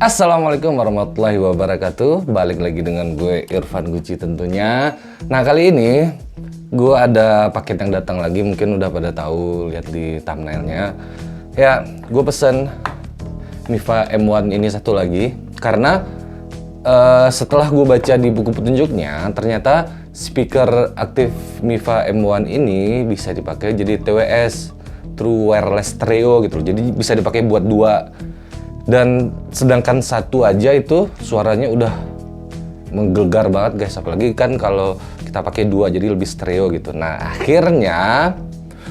Assalamualaikum warahmatullahi wabarakatuh. Balik lagi dengan gue Irfan Guci tentunya. Nah kali ini gue ada paket yang datang lagi. Mungkin udah pada tahu lihat di thumbnailnya. Ya gue pesen Mifa M1 ini satu lagi karena setelah gue baca di buku petunjuknya ternyata speaker aktif Mifa M1 ini bisa dipakai jadi TWS, True Wireless Stereo gitu. Jadi bisa dipakai buat dua. Dan sedangkan satu aja itu suaranya udah menggelegar banget guys, apalagi kan kalau kita pakai dua jadi lebih stereo gitu. Nah akhirnya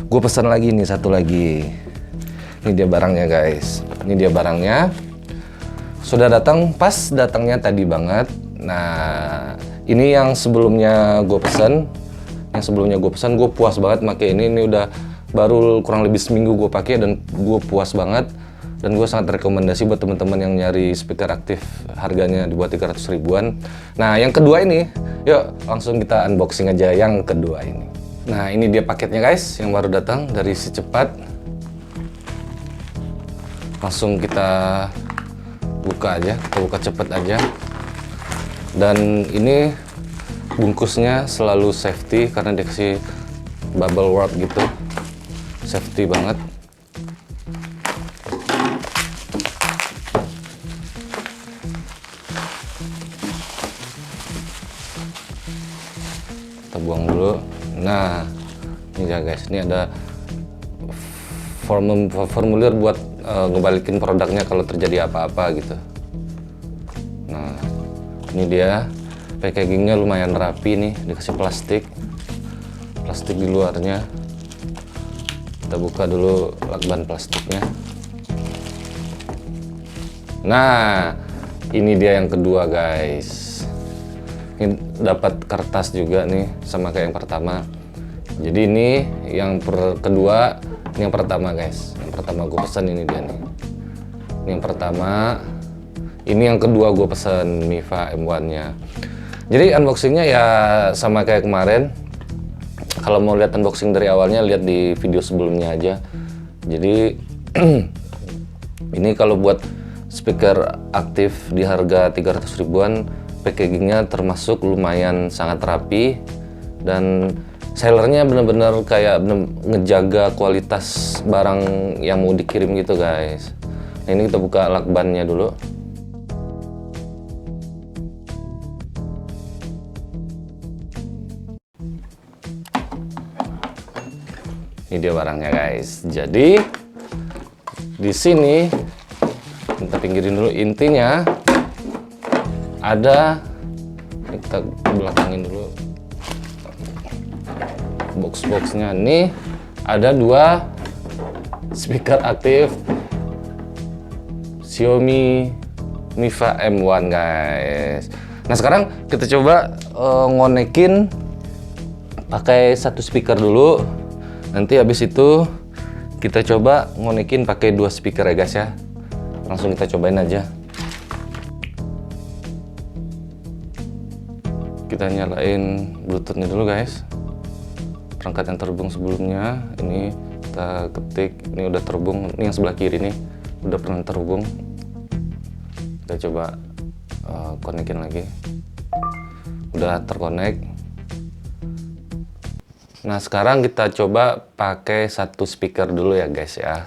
gue pesan lagi nih satu lagi. Ini dia barangnya guys, ini dia barangnya. Sudah datang, pas datangnya tadi banget. Nah ini yang sebelumnya gue pesan, gue puas banget pakai ini. Ini udah baru kurang lebih seminggu gue pakai dan gue puas banget. Dan gue sangat rekomendasi buat teman-teman yang nyari speaker aktif harganya di bawah 300 ribuan. Nah yang kedua ini, yuk langsung kita unboxing aja yang kedua ini. Nah ini dia paketnya guys, yang baru datang dari Si Cepat. Langsung kita buka aja, kita buka cepet aja. Dan ini bungkusnya selalu safety karena dia kasih bubble wrap gitu, safety banget. Kita buang dulu. Nah ini ya guys, ini ada formulir buat ngebalikin produknya kalau terjadi apa-apa gitu. Nah ini dia, packagingnya lumayan rapi nih, dikasih plastik di luarnya. Kita buka dulu lakban plastiknya. Nah ini dia yang kedua guys. Ini dapat kertas juga nih sama kayak yang pertama. Jadi ini yang kedua, ini yang pertama guys. Yang pertama gue pesan ini dia nih. Ini yang pertama. Ini yang kedua gue pesan Mifa M1 nya. Jadi unboxingnya ya sama kayak kemarin. Kalau mau lihat unboxing dari awalnya lihat di video sebelumnya aja. Jadi ini kalau buat speaker aktif di harga 300 ribuan, packagingnya termasuk lumayan sangat rapi dan sellernya bener-bener kayak ngejaga kualitas barang yang mau dikirim gitu guys. Nah, ini kita buka lakbannya dulu. Ini dia barangnya guys. Jadi di sini kita pinggirin dulu, intinya ada, kita belakangin dulu box-boxnya. Nih ada dua speaker aktif Xiaomi Mifa M1 guys. Nah sekarang kita coba ngonekin pakai satu speaker dulu. Nanti habis itu kita coba ngonekin pakai dua speaker ya guys ya. Langsung kita cobain aja. Kita nyalain bluetoothnya dulu guys. Perangkat yang terhubung sebelumnya ini kita ketik, ini udah terhubung. Ini yang sebelah kiri nih udah pernah terhubung. Kita coba konekin lagi. Udah terkonek. Nah sekarang kita coba pakai satu speaker dulu ya guys ya.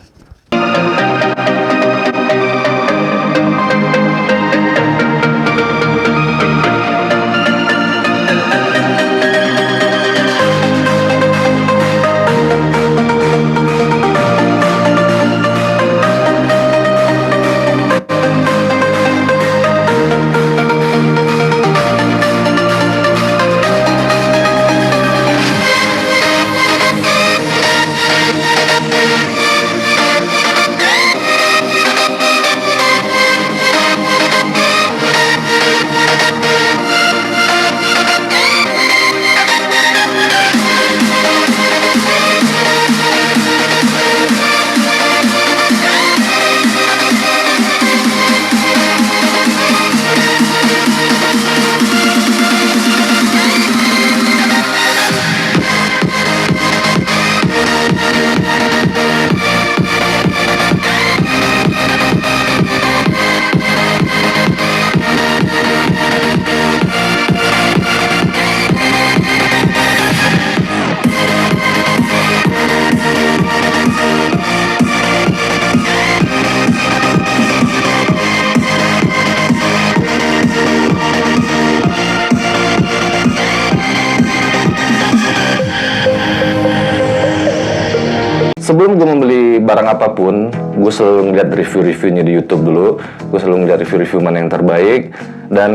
barang apapun, gue selalu ngeliat review-reviewnya di YouTube dulu. Gue selalu ngeliat review-review mana yang terbaik. Dan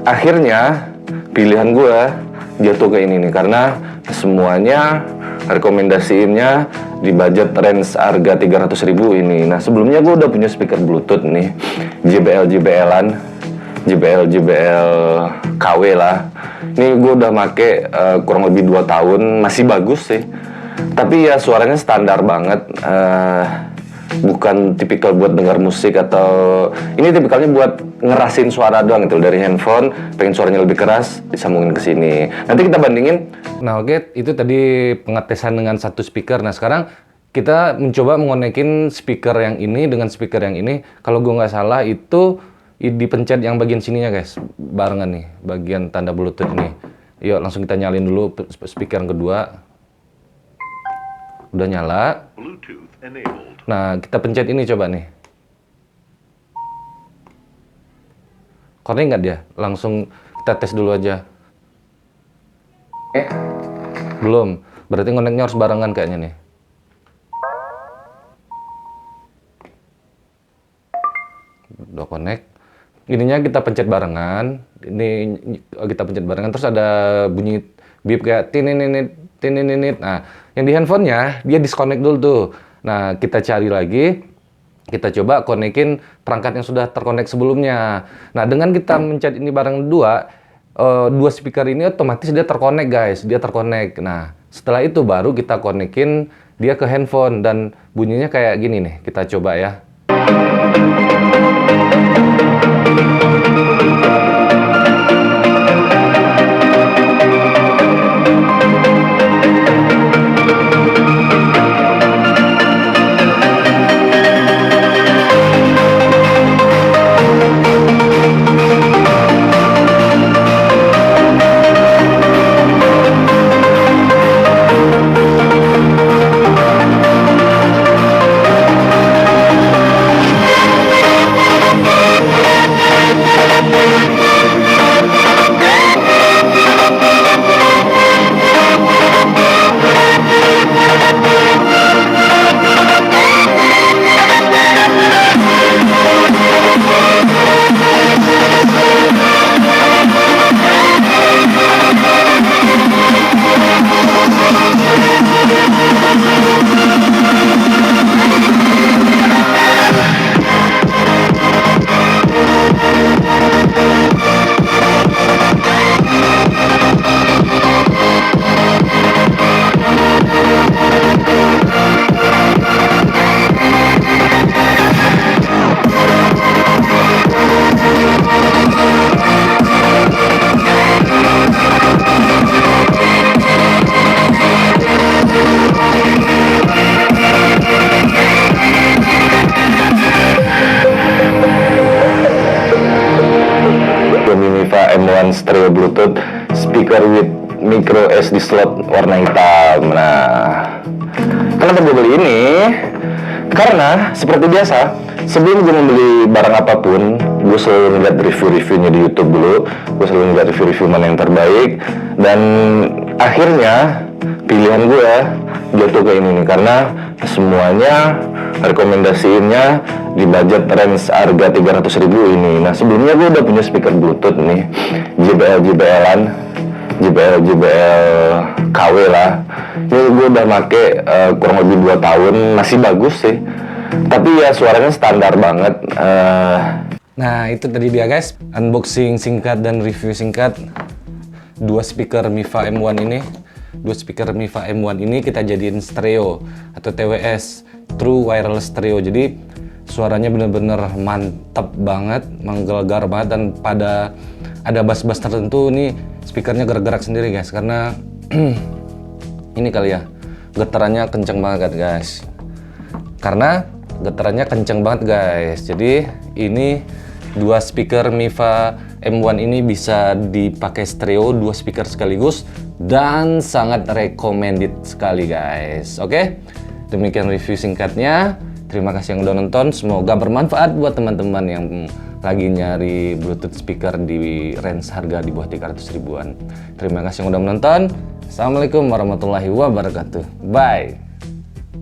akhirnya pilihan gue jatuh ke ini nih, karena semuanya rekomendasiinnya di budget range harga 300.000 ini. Nah, sebelumnya gue udah punya speaker Bluetooth nih, JBL-an, JBL KW lah. Ini gue udah make kurang lebih 2 tahun, masih bagus sih. Tapi ya suaranya standar banget, bukan tipikal buat dengar musik, atau ini tipikalnya buat ngerasin suara doang gitu. Dari handphone, pengen suaranya lebih keras, disambungin ke sini. Nanti kita bandingin. Nah oke, itu tadi pengetesan dengan satu speaker. Nah sekarang kita mencoba mengonekin speaker yang ini dengan speaker yang ini. Kalau gue nggak salah itu dipencet yang bagian sininya guys, barengan nih, bagian tanda Bluetooth ini. Yuk langsung kita nyalin dulu speaker yang kedua. Udah nyala. Nah, kita pencet ini coba nih. Connect nggak dia? Langsung kita tes dulu aja. Belum. Berarti connect-nya harus barengan kayaknya nih. Udah connect. Ininya kita pencet barengan. Ini kita pencet barengan. Terus ada bunyi beep kayak tininit. Nah, yang di handphonenya dia disconnect dulu tuh. Nah, kita cari lagi, kita coba konekin perangkat yang sudah terkonek sebelumnya. Nah, dengan kita mencet ini bareng dua speaker ini otomatis dia terkonek guys, dia terkonek. Nah, setelah itu baru kita konekin dia ke handphone dan bunyinya kayak gini nih. Kita coba ya. MIFA M1 Stereo Bluetooth speaker with micro SD slot warna hitam. Nah, kenapa gue beli ini? Karena seperti biasa, sebelum gue membeli barang apapun, gue selalu ngeliat review-reviewnya di YouTube dulu. Gue selalu ngeliat review-review mana yang terbaik. Dan akhirnya pilihan gue jatuh ke ini nih, karena semuanya rekomendasiinnya di budget range harga 300.000 ini. Nah, sebelumnya gue udah punya speaker Bluetooth nih, JBL-an, JBL KW lah. Ini gue udah make kurang lebih 2 tahun, masih bagus sih. Tapi ya suaranya standar banget. Nah, itu tadi dia guys, unboxing singkat dan review singkat dua speaker MIFA M1 ini. Dua speaker MIFA M1 ini kita jadiin stereo atau TWS, True Wireless Stereo. Jadi suaranya bener-bener mantap banget, menggelegar banget, dan pada ada bass-bass tertentu nih speakernya gerak-gerak sendiri guys, karena ini kali ya, getarannya kenceng banget guys. Karena getarannya kenceng banget guys. Jadi ini dua speaker MIFA M1 ini bisa dipakai stereo, dua speaker sekaligus, dan sangat recommended sekali guys. Oke, demikian review singkatnya. Terima kasih yang udah nonton, semoga bermanfaat buat teman-teman yang lagi nyari Bluetooth speaker di range harga di bawah 300 ribuan. Terima kasih yang udah menonton. Assalamualaikum warahmatullahi wabarakatuh. Bye.